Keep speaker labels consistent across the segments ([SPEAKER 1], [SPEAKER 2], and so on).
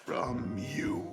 [SPEAKER 1] from you.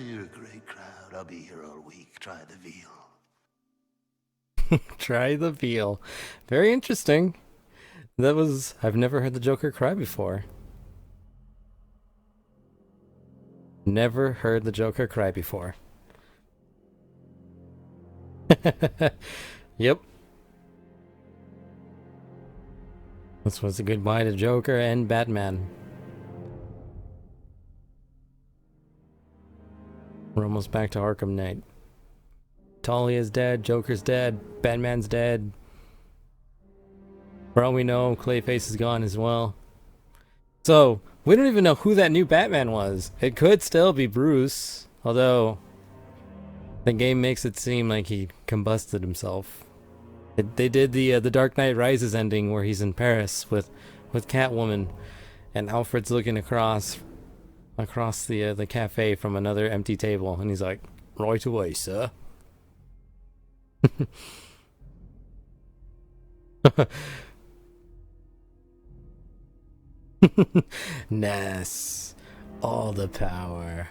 [SPEAKER 1] You're a great crowd. I'll be here all week. Try the veal.
[SPEAKER 2] Try the veal. Very interesting. I've never heard the Joker cry before. Never heard the Joker cry before. Yep. This was a goodbye to Joker and Batman. We're almost back to Arkham Knight. Talia's dead, Joker's dead, Batman's dead. For all we know, Clayface is gone as well. So, we don't even know who that new Batman was. It could still be Bruce, although the game makes it seem like he combusted himself. They did the Dark Knight Rises ending where he's in Paris with Catwoman, and Alfred's looking across the cafe from another empty table, and he's like, "Right away, sir." Ness, all the power,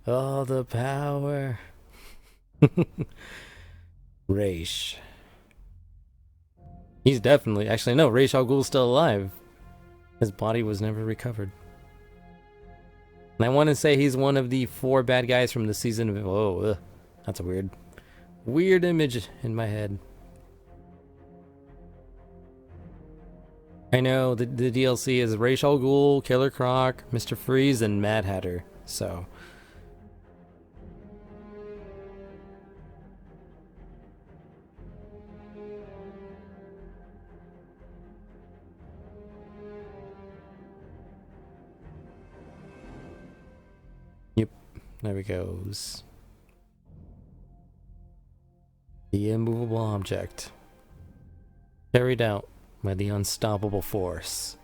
[SPEAKER 2] all the power. Raish. He's definitely, actually no, Ra's al Ghul's still alive. His body was never recovered. And I want to say he's one of the 4 bad guys from the season of... Oh, that's a weird image in my head. I know, the DLC is Ra's al Ghul, Killer Croc, Mr. Freeze, and Mad Hatter, so... Yep, there we goes. The immovable object. Carried out by the unstoppable force.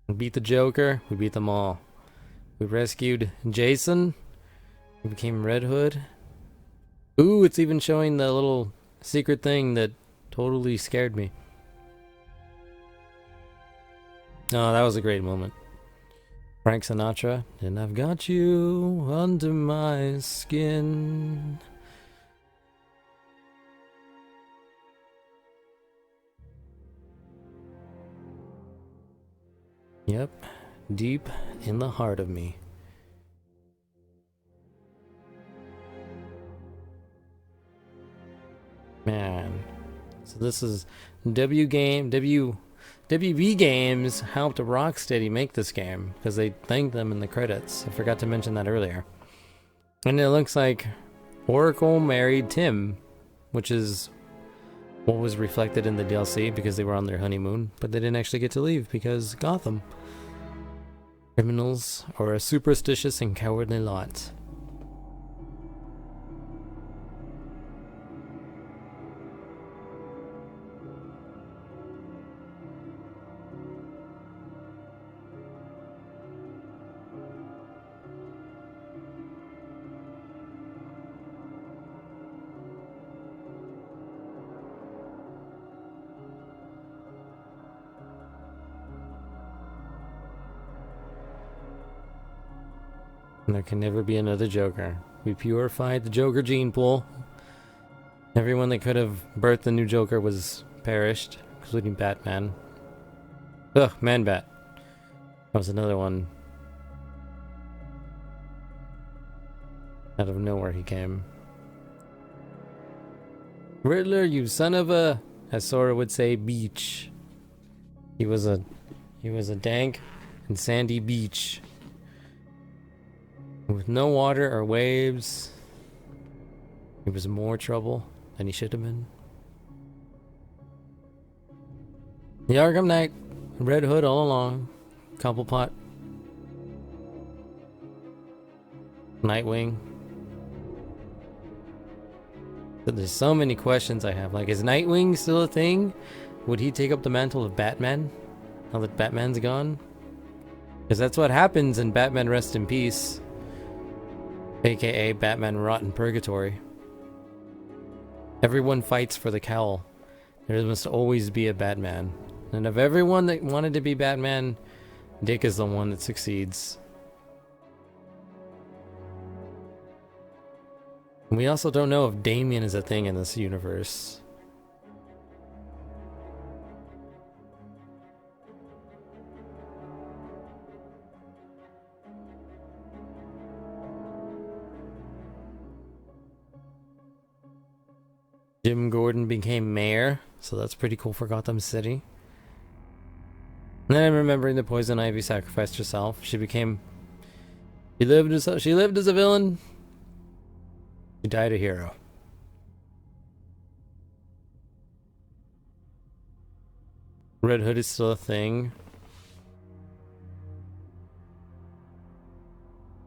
[SPEAKER 2] We beat the Joker, we beat them all. We rescued Jason, we became Red Hood. Ooh, it's even showing the little secret thing that totally scared me. Oh, that was a great moment. Frank Sinatra, and I've got you under my skin. Yep, deep in the heart of me. Man, so this is WB Games helped Rocksteady make this game because they thanked them in the credits. I forgot to mention that earlier. And it looks like Oracle married Tim, which is what was reflected in the DLC because they were on their honeymoon, but they didn't actually get to leave because Gotham. Criminals are a superstitious and cowardly lot. And there can never be another Joker. We purified the Joker gene pool. Everyone that could have birthed the new Joker was perished, including Batman. Ugh, Man-Bat. That was another one. Out of nowhere he came. Riddler, you son of a... as Sora would say, beach. He was a dank and sandy beach with no water or waves. He was more trouble than he should have been. The Arkham Knight, Red Hood all along, Cobblepot, Nightwing. But there's so many questions I have. Like, is Nightwing still a thing? Would he take up the mantle of Batman now that Batman's gone? Because that's what happens in Batman Rest in Peace, aka Batman Rot in Purgatory. Everyone fights for the cowl. There must always be a Batman. And of everyone that wanted to be Batman, Dick is the one that succeeds. And we also don't know if Damien is a thing in this universe. Jim Gordon became mayor, so that's pretty cool for Gotham City. And then I'm remembering that Poison Ivy sacrificed herself. She lived as a villain. She died a hero. Red Hood is still a thing.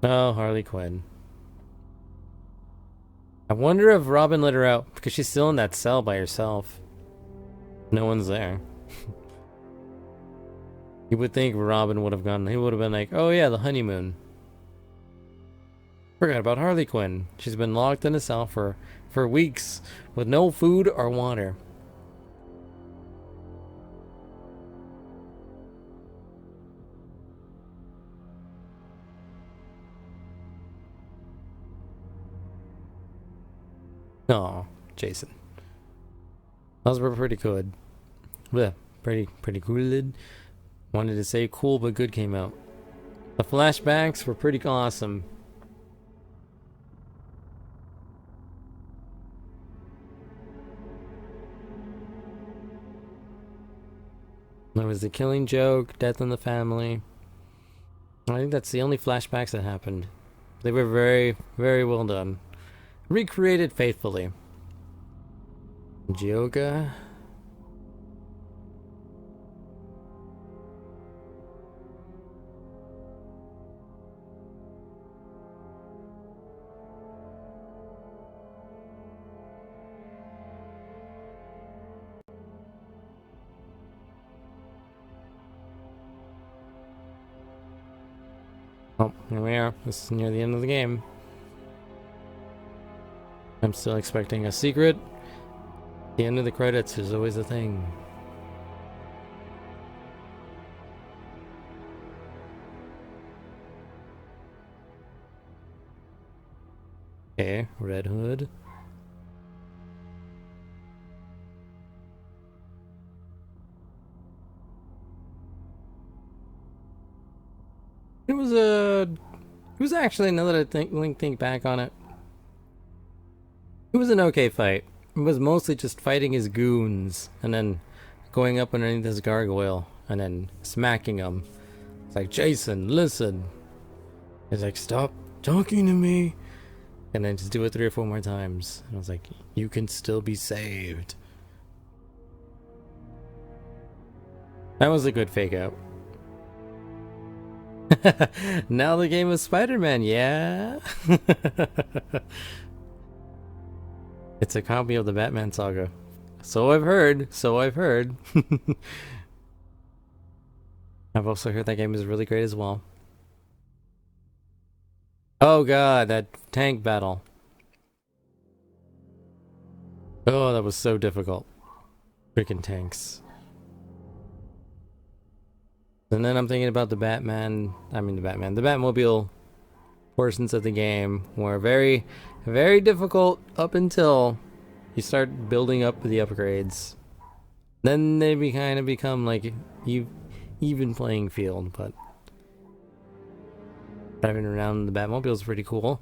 [SPEAKER 2] Oh, Harley Quinn. I wonder if Robin let her out because she's still in that cell by herself. No one's there. You would think Robin would have gone. He would have been like, oh yeah, the honeymoon. Forgot about Harley Quinn. She's been locked in a cell for weeks with no food or water. Oh, Jason. Those were pretty good. Yeah, pretty good. Wanted to say cool, but good came out. The flashbacks were pretty awesome. There was the Killing Joke, Death in the Family. I think that's the only flashbacks that happened. They were very, very well done. Recreated faithfully. Joker. Oh, here we are. This is near the end of the game. I'm still expecting a secret. The end of the credits is always a thing. Okay, Red Hood. It was actually, now that I think back on it, it was an okay fight. It was mostly just fighting his goons and then going up underneath his gargoyle and then smacking him. It's like, Jason, listen. He's like, stop talking to me. And then just do it 3 or 4 more times. And I was like, you can still be saved. That was a good fake out. Now the game is Spider-Man, yeah? It's a copy of the Batman saga. So I've heard. I've also heard that game is really great as well. Oh god, that tank battle. Oh, that was so difficult. Freaking tanks. And then I'm thinking about the Batmobile portions of the game were very, very difficult up until you start building up the upgrades. Then they kind of become like even playing field, but driving around the Batmobile is pretty cool.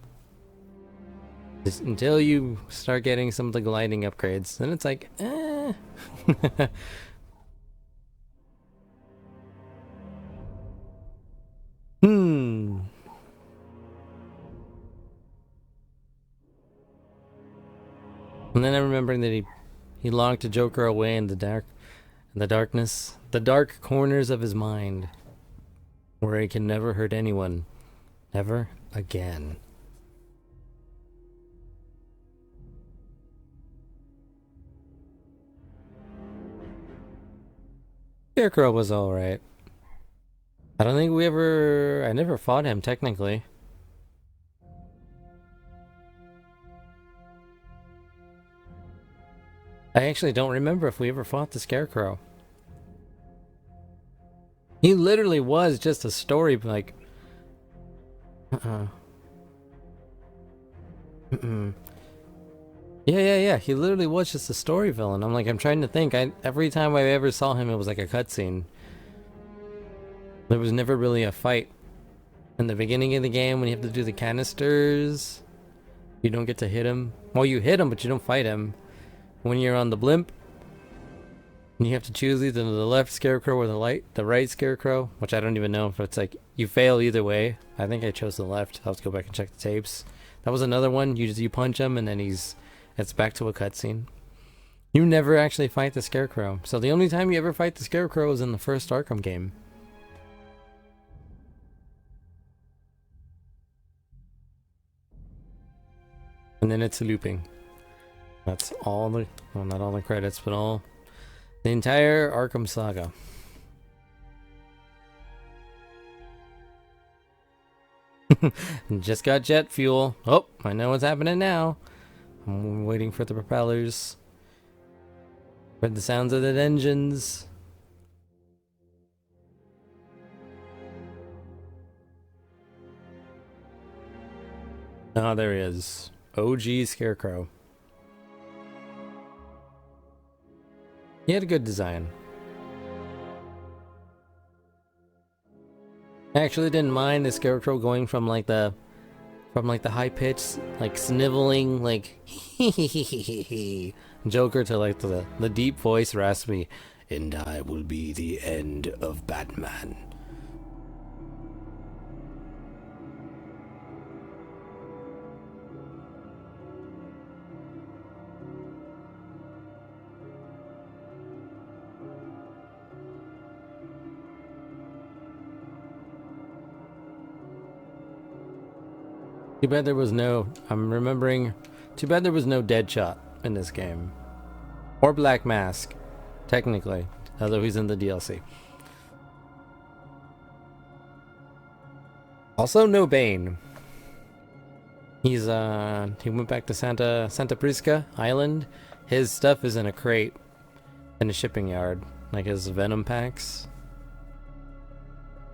[SPEAKER 2] Just until you start getting some of the gliding upgrades, then it's like, Eh. Hmm. And then I'm remembering that he locked the Joker away in the darkness, the dark corners of his mind, where he can never hurt anyone, never again. Scarecrow was alright. I don't think I never fought him technically. I actually don't remember if we ever fought the Scarecrow. He literally was just a story, like... Yeah. He literally was just a story villain. I'm trying to think. Every time I ever saw him, it was like a cutscene. There was never really a fight. In the beginning of the game, when you have to do the canisters, you don't get to hit him. Well, you hit him, but you don't fight him. When you're on the blimp, you have to choose either the left Scarecrow or the right Scarecrow, which I don't even know if it's like you fail either way. I think I chose the left. I'll have to go back and check the tapes. That was another one. You punch him and then it's back to a cutscene. You never actually fight the Scarecrow. So the only time you ever fight the Scarecrow is in the first Arkham game. And then it's looping. That's all the, well, not all the credits, but the entire Arkham saga. Just got jet fuel. Oh, I know what's happening now. I'm waiting for the propellers. Heard the sounds of the engines. Oh, there he is. OG Scarecrow. He had a good design. I actually didn't mind the Scarecrow going from like the high pitched, like sniveling, like Joker to like the deep voice raspy, and I will be the end of Batman. Too bad there was no, I'm remembering, too bad there was no Deadshot in this game. Or Black Mask, technically, although he's in the DLC. Also no Bane. He went back to Santa Prisca Island. His stuff is in a crate in a shipping yard, like his Venom packs.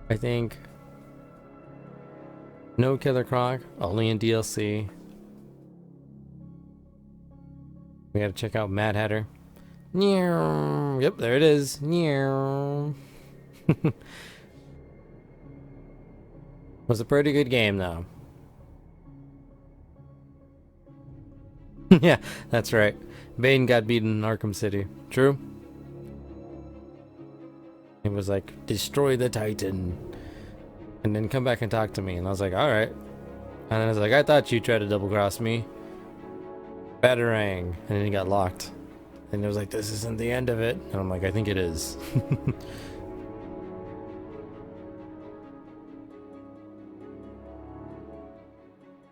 [SPEAKER 2] I think. No Killer Croc, only in DLC. We gotta check out Mad Hatter. Yep, there it is. Was a pretty good game though. Yeah, that's right. Bane got beaten in Arkham City. True. He was like, destroy the Titan. And then come back and talk to me. And I was like, alright. And I was like, I thought you tried to double cross me. Batarang. And then he got locked. And it was like, this isn't the end of it. And I'm like, I think it is.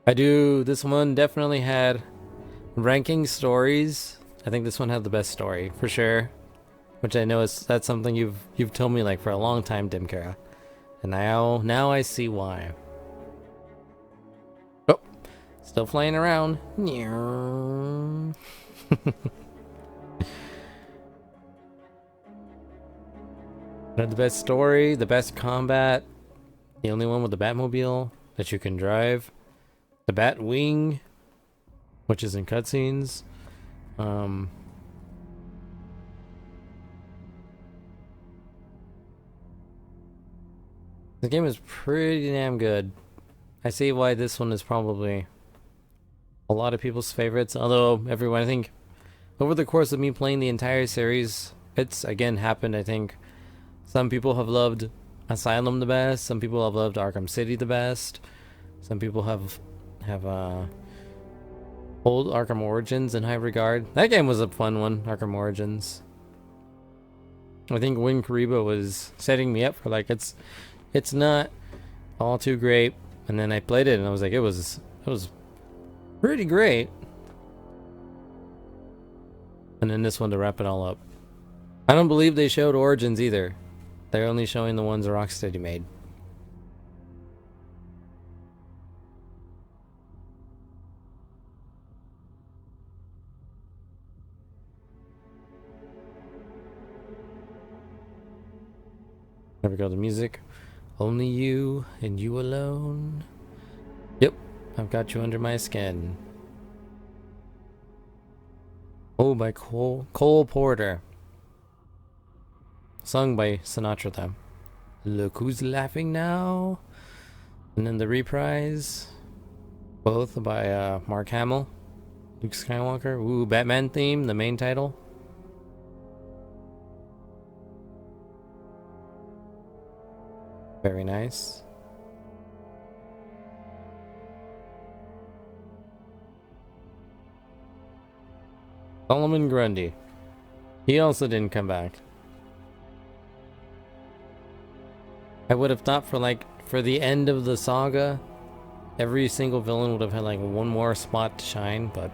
[SPEAKER 2] This one definitely had ranking stories. I think this one had the best story, for sure. Which I know that's something you've told me like for a long time, Dimkara. And now I see why. Oh, still flying around. Had the best story, the best combat, the only one with the Batmobile that you can drive, the Batwing, which is in cutscenes. The game is pretty damn good. I see why this one is probably a lot of people's favorites. Although everyone, I think, over the course of me playing the entire series, it's again happened. I think some people have loved Asylum the best. Some people have loved Arkham City the best. Some people have hold Arkham Origins in high regard. That game was a fun one, Arkham Origins. I think Win Kariba was setting me up for like it's not all too great, and then I played it and I was like it was pretty great. And then this one to wrap it all up. I don't believe they showed Origins either. They're only showing the ones Rocksteady made. There we go, the music. Only you and you alone. Yep, I've got you under my skin. Oh, by Cole Porter. Sung by Sinatra though. Look who's laughing now. And then the reprise. Both by Mark Hamill. Luke Skywalker. Ooh, Batman theme, the main title. Very nice. Solomon Grundy. He also didn't come back. I would have thought for the end of the saga, every single villain would have had like one more spot to shine, but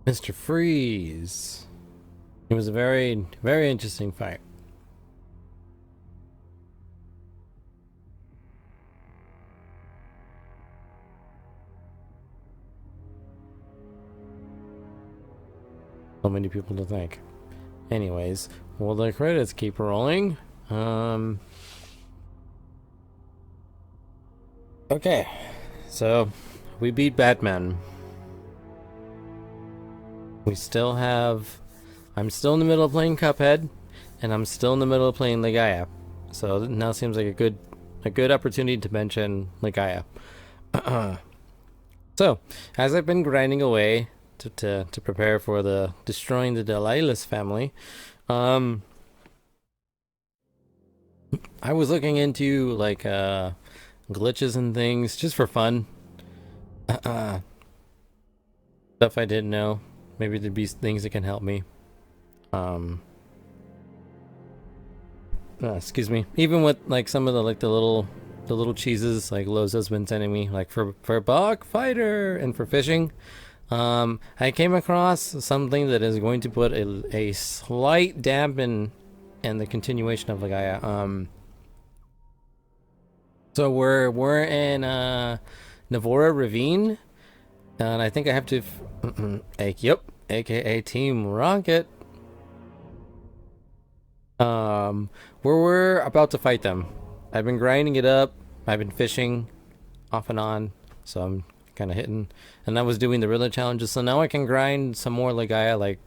[SPEAKER 2] Mr. Freeze. It was a very, very interesting fight. So many people to thank. Anyways, well, the credits keep rolling. Okay, so we beat Batman. We still have... I'm still in the middle of playing Cuphead, and I'm still in the middle of playing Legaia. So now seems like a good opportunity to mention Legaia. So, as I've been grinding away to prepare for the destroying the Delilah's family, I was looking into like glitches and things just for fun. Stuff I didn't know. Maybe there'd be things that can help me. Excuse me. Even with like some of the little cheeses like Loza's been sending me, like for Bog Fighter and for fishing. I came across something that is going to put a slight dampen in the continuation of Legaia. So we're in Navora Ravine. And I think I have to... yep, aka Team Rocket. Where we're about to fight them. I've been grinding it up. I've been fishing off and on. So I'm kind of hitting. And I was doing the Riddler challenges. So now I can grind some more Legaia, like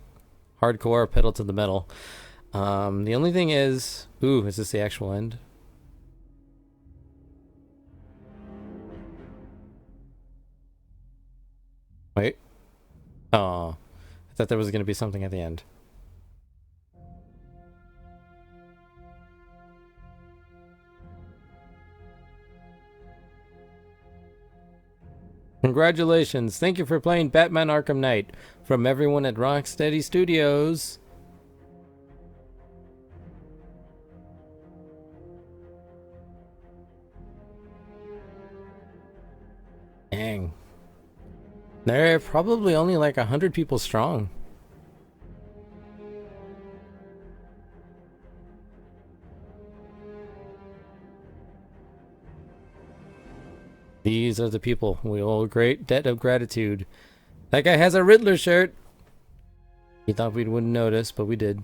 [SPEAKER 2] hardcore, pedal to the metal. The only thing is... Ooh, is this the actual end? Wait. Oh, I thought there was going to be something at the end. Congratulations. Thank you for playing Batman Arkham Knight. From everyone at Rocksteady Studios. Dang. They're probably only like 100 people strong. These are the people we owe a great debt of gratitude. That guy has a Riddler shirt. He thought we wouldn't notice, but we did.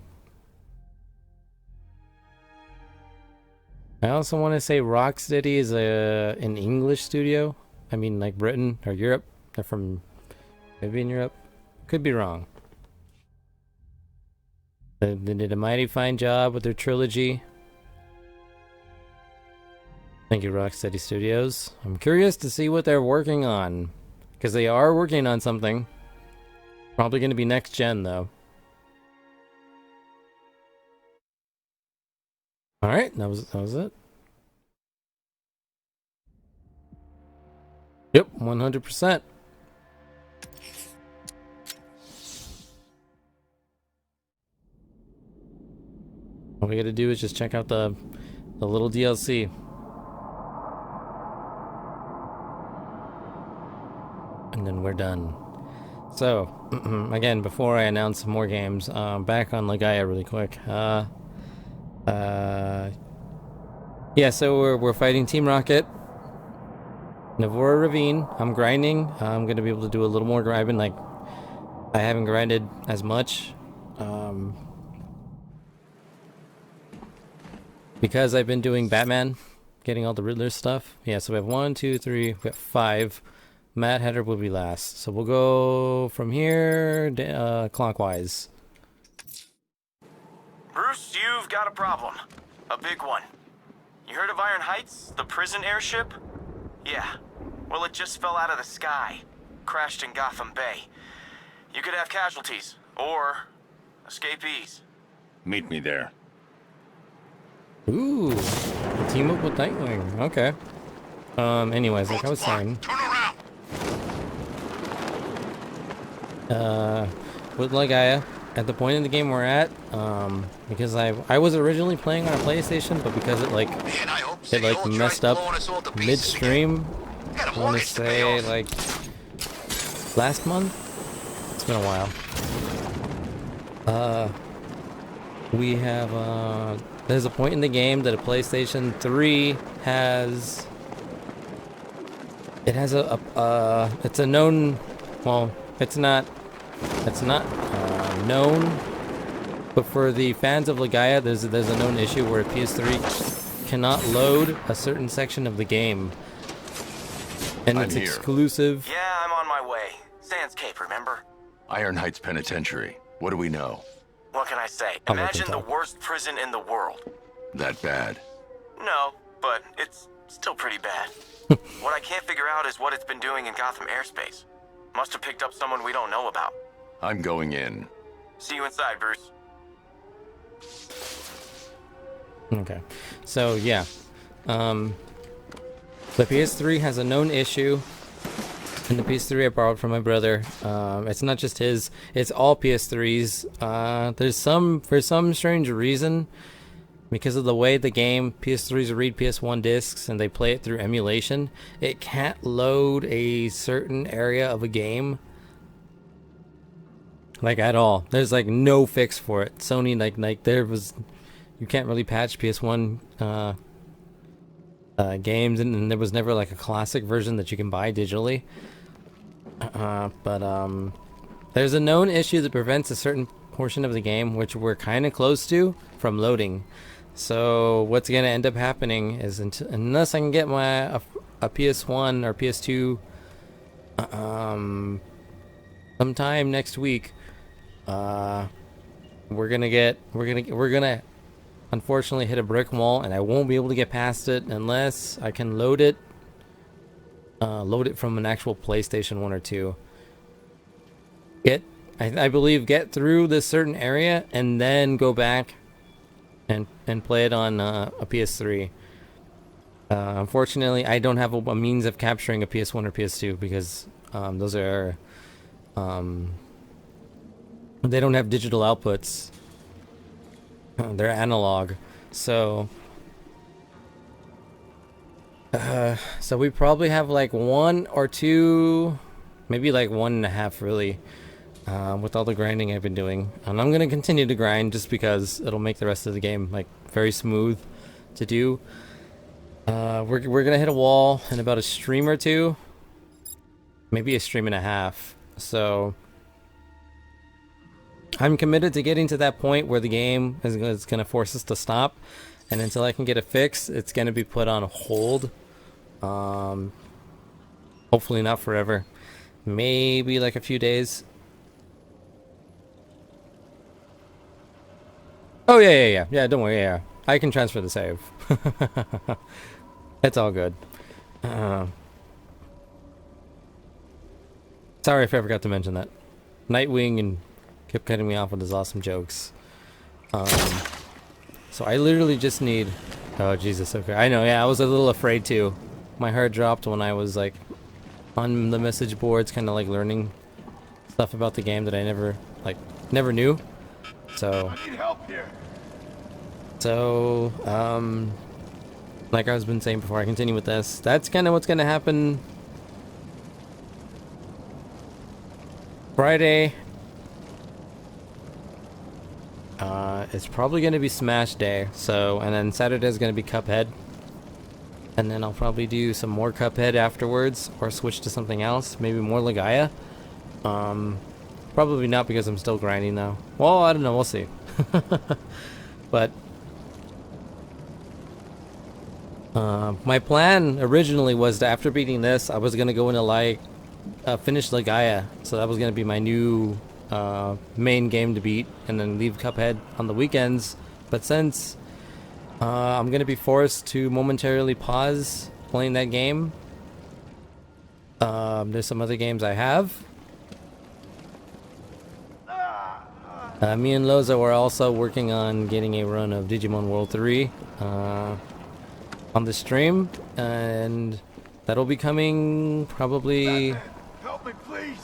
[SPEAKER 2] I also want to say Rocksteady is an English studio. I mean, like Britain or Europe. They're from Maybe in Europe. Could be wrong. They did a mighty fine job with their trilogy. Thank you, Rocksteady Studios. I'm curious to see what they're working on. Because they are working on something. Probably going to be next gen, though. Alright, that was it. Yep, 100%. All we gotta do is just check out the little DLC. And then we're done. So, again, before I announce some more games, back on Legaia really quick. Yeah, so we're fighting Team Rocket. Navora Ravine. I'm grinding. I'm gonna be able to do a little more grinding. Like, I haven't grinded as much. Because I've been doing Batman, getting all the Riddler stuff. Yeah, so we have 1, 2, 3, we have 5. Mad Hatter will be last. So we'll go from here clockwise.
[SPEAKER 3] Bruce, you've got a problem. A big one. You heard of Iron Heights, the prison airship? Yeah. Well, it just fell out of the sky. Crashed in Gotham Bay. You could have casualties, or escapees.
[SPEAKER 4] Meet me there.
[SPEAKER 2] Ooh, team up with Nightwing. Okay. Anyways, like I was saying,
[SPEAKER 4] Turn around.
[SPEAKER 2] with Legaia, at the point in the game we're at, because I was originally playing on a PlayStation, but because it like messed up midstream, I want to say like last month. It's been a while. We have there's a point in the game that a PlayStation 3 has. It has it's a known. Well, it's not known. But for the fans of Legaia, there's a known issue where a PS3 cannot load a certain section of the game, and it's exclusive.
[SPEAKER 3] Yeah, I'm on my way. Sandscape, remember?
[SPEAKER 4] Iron Heights Penitentiary. What do we know?
[SPEAKER 3] What can I say?
[SPEAKER 2] I'll let them
[SPEAKER 3] Imagine the
[SPEAKER 2] talk.
[SPEAKER 3] worst prison in the world.
[SPEAKER 4] That bad?
[SPEAKER 3] No, but it's still pretty bad. What I can't figure out is what it's been doing in Gotham airspace. Must have picked up someone we don't know about.
[SPEAKER 4] I'm going in.
[SPEAKER 3] See you inside, Bruce.
[SPEAKER 2] Okay, so yeah, the PS3 has a known issue, and the PS3 I borrowed from my brother. It's not just his; it's all PS3s. For some strange reason, because of the way the game PS3s read PS1 discs and they play it through emulation, it can't load a certain area of a game. Like at all. There's like no fix for it. Sony like there was. You can't really patch PS1 games, and there was never like a classic version that you can buy digitally. But there's a known issue that prevents a certain portion of the game, which we're kind of close to, from loading. So what's gonna end up happening is unless I can get a PS1 or PS2 sometime next week, we're gonna unfortunately hit a brick wall, and I won't be able to get past it unless I can load it from an actual PlayStation 1 or 2. I believe get through this certain area and then go back and play it on a PS3. Unfortunately, I don't have a means of capturing a PS1 or PS2 because those are they don't have digital outputs. They're analog, so we probably have like 1 or 2, maybe like 1.5 really, with all the grinding I've been doing. And I'm gonna continue to grind just because it'll make the rest of the game like very smooth to do. We're gonna hit a wall in about a stream or 2, maybe a stream and a half. So I'm committed to getting to that point where the game is going to force us to stop, and until I can get a fix, it's going to be put on hold. Hopefully not forever. maybe like a few days. Oh yeah. Don't worry. Yeah, I can transfer the save. It's all good. Sorry if I forgot to mention that. Nightwing and kept cutting me off with his awesome jokes. So I literally just need. Oh Jesus. Okay, I know. Yeah, I was a little afraid too. My heart dropped when I was like on the message boards, kind of like learning stuff about the game that I never knew. So.
[SPEAKER 1] I need help here.
[SPEAKER 2] So, like I was been saying before I continue with this, that's kind of what's gonna happen. Friday. It's probably gonna be Smash Day. So, and then Saturday is gonna be Cuphead. And then I'll probably do some more Cuphead afterwards, or switch to something else, maybe more Legaia. Probably not because I'm still grinding though. Well, I don't know, we'll see. But my plan originally was that after beating this, I was gonna go into like finish Legaia, so that was gonna be my new main game to beat, and then leave Cuphead on the weekends. But since I'm gonna be forced to momentarily pause playing that game, there's some other games I have. Me and Loza were also working on getting a run of Digimon World 3 on the stream, and that'll be coming probably
[SPEAKER 1] Help me, please.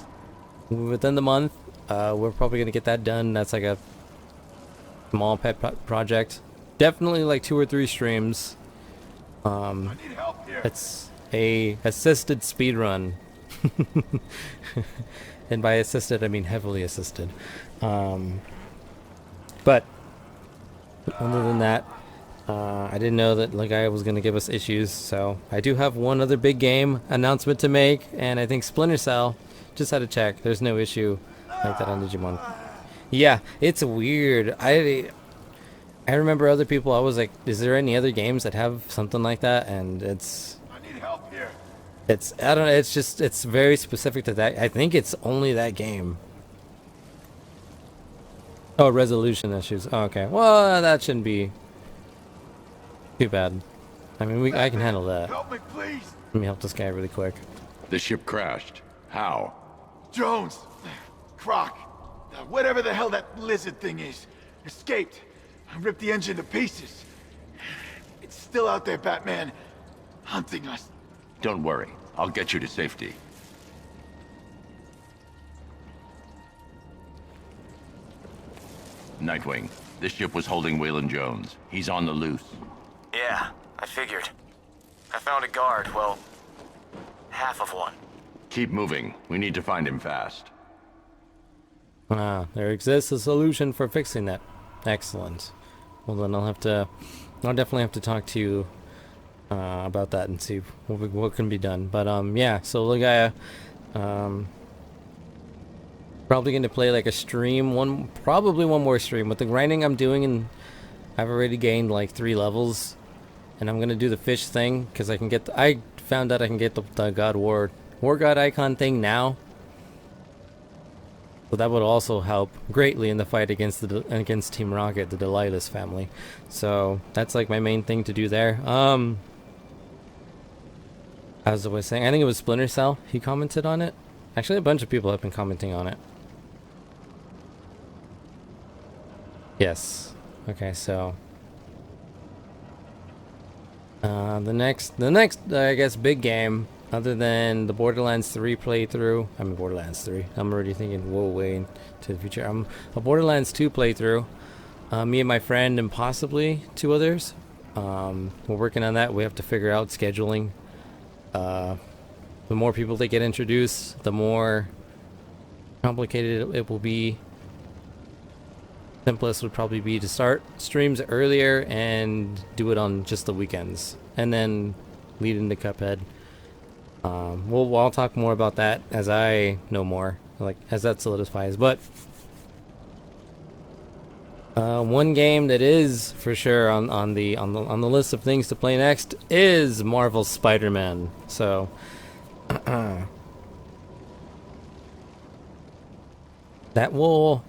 [SPEAKER 2] within the month. We're probably gonna get that done. That's like a small pet project. Definitely like 2 or 3 streams.
[SPEAKER 1] I need help here.
[SPEAKER 2] It's a assisted speed run. And by assisted, I mean heavily assisted. But other than that, I didn't know that Legaia was going to give us issues, so I do have one other big game announcement to make, and I think Splinter Cell, just had to check, there's no issue like that on Digimon. Yeah, it's weird. I remember other people, I was like, is there any other games that have something like that? And
[SPEAKER 1] I need help here.
[SPEAKER 2] I don't know, it's very specific to that. I think it's only that game. Oh, resolution issues. Oh, okay. Well, that shouldn't be too bad. I mean, I can handle that.
[SPEAKER 1] Help me, please.
[SPEAKER 2] Let me help this guy really quick.
[SPEAKER 4] The ship crashed. How?
[SPEAKER 1] Jones, Croc, whatever the hell that lizard thing is, escaped. I ripped the engine to pieces. It's still out there, Batman, hunting us.
[SPEAKER 4] Don't worry. I'll get you to safety. Nightwing, this ship was holding Waylon Jones. He's on the loose.
[SPEAKER 3] Yeah, I figured. I found a guard, well, half of one.
[SPEAKER 4] Keep moving. We need to find him fast.
[SPEAKER 2] Ah, there exists a solution for fixing that. Excellent. Well, then I'll definitely have to talk to you about that and see what can be done. But yeah, so Legaia, probably going to play like a stream, probably one more stream. With the grinding I'm doing, and I've already gained like 3 levels, and I'm going to do the fish thing, because I can get, I found out I can get the God War God icon thing now. So that would also help greatly in the fight against Team Rocket, the Delilah's family. So that's like my main thing to do there. As I was saying, I think it was Splinter Cell. He commented on it. Actually, a bunch of people have been commenting on it. Yes. Okay, so the next I guess big game, other than the Borderlands 3 playthrough. I mean Borderlands 3. I'm already thinking whoa, way into the future. A Borderlands 2 playthrough. Me and my friend and possibly 2 others. We're working on that. We have to figure out scheduling. The more people that get introduced, the more complicated it will be. Simplest would probably be to start streams earlier and do it on just the weekends, and then lead into Cuphead. I'll talk more about that as I know more, like as that solidifies. But one game that is for sure on the list of things to play next is Marvel's Spider-Man. So that will